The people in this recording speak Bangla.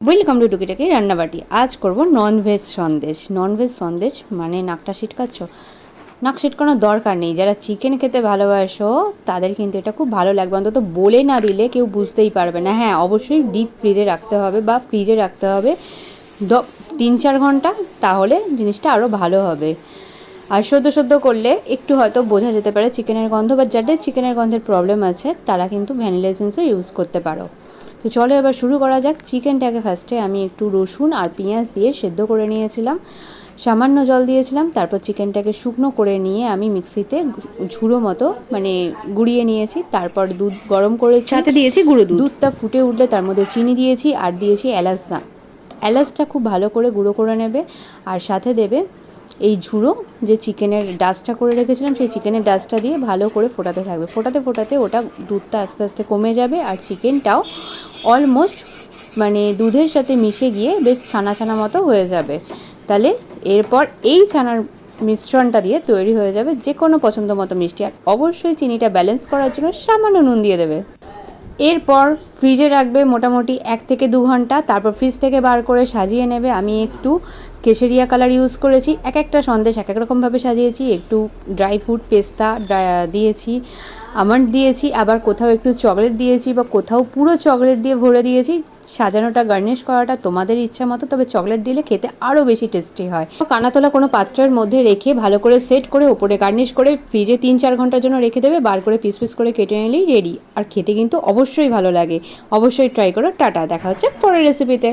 ওয়েলকাম টু টুকিটাকি রান্নাবাটি। আজ করব ননভেজ সন্দেশ। ননভেজ সন্দেশ মানে নাকটা ছিটকাচ্ছ, নাক ছিটকানোর দরকার নেই। যারা চিকেন খেতে ভালোবাসো তাদের কিন্তু এটা খুব ভালো লাগবে, অন্তত বলে না দিলে কেউ বুঝতেই পারবে না। হ্যাঁ, অবশ্যই ডিপ ফ্রিজে রাখতে হবে বা ফ্রিজে রাখতে হবে 3-4 ঘন্টা, তাহলে জিনিসটা আরও ভালো হবে। আর সদ্য করলে একটু হয়তো বোঝা যেতে পারে চিকেনের গন্ধ, বা যাদের চিকেনের গন্ধের প্রবলেম আছে তারা কিন্তু ভ্যানিলা এসেন্সও ইউজ করতে পারো। তো চলো এবার শুরু করা যাক। চিকেনটাকে ফার্স্টে আমি একটু রসুন আর পেঁয়াজ দিয়ে সেদ্ধ করে নিয়েছিলাম, সামান্য জল দিয়েছিলাম। তারপর চিকেনটাকে শুকনো করে নিয়ে আমি মিক্সিতে ঝুড়ো মতো মানে গুঁড়িয়ে নিয়েছি। তারপর দুধ গরম করেছি, সাথে দিয়েছি গুঁড়ো দুধ। দুধটা ফুটে উঠলে তার মধ্যে চিনি দিয়েছি আর দিয়েছি এলাচ দানা। এলাচটা খুব ভালো করে গুঁড়ো করে নেবে, আর সাথে দেবে এই ঝুড়ো যে চিকেনের ডাস্টটা করে রেখেছিলাম, সেই চিকেনের ডাস্টটা দিয়ে ভালো করে ফোটাতে থাকবে। ফোটাতে ওটা দুধটা আস্তে আস্তে কমে যাবে, আর চিকেনটাও অলমোস্ট মানে দুধের সাথে মিশে গিয়ে বেশ ছানা ছানা মতো হয়ে যাবে। তাহলে এরপর এই ছানার মিশ্রণটা দিয়ে তৈরি হয়ে যাবে যে কোনো পছন্দ মতো মিষ্টি। আর অবশ্যই চিনিটা ব্যালেন্স করার জন্য সামান্য নুন দিয়ে দেবে। এরপর ফ্রিজে রাখবে মোটামুটি 1 থেকে 2 ঘন্টা। তারপর ফ্রিজ থেকে বার করে সাজিয়ে নেবে। আমি একটু কেশরিয়া কালার ইউজ করেছি। একটা সন্দেশ এক রকমভাবে সাজিয়েছি। একটু ড্রাই ফ্রুট পেস্তা দিয়েছি, আমন্ড দিয়েছি, আবার কোথাও একটু চকলেট দিয়েছি, বা কোথাও পুরো চকলেট দিয়ে ভরে দিয়েছি। সাজানোটা গার্নিশ করাটা তোমাদের ইচ্ছা মতো, তবে চকলেট দিলে খেতে আরও বেশি টেস্টি হয়। কানাতলা কোনো পাত্রের মধ্যে রেখে ভালো করে সেট করে ওপরে গার্নিশ করে ফ্রিজে 3-4 ঘন্টার জন্য রেখে দেবে। বার করে পিস করে কেটে নিলেই রেডি। আর খেতে কিন্তু অবশ্যই ভালো লাগে। অবশ্যই ট্রাই করো। টাটা, দেখা হচ্ছে পরের রেসিপিতে।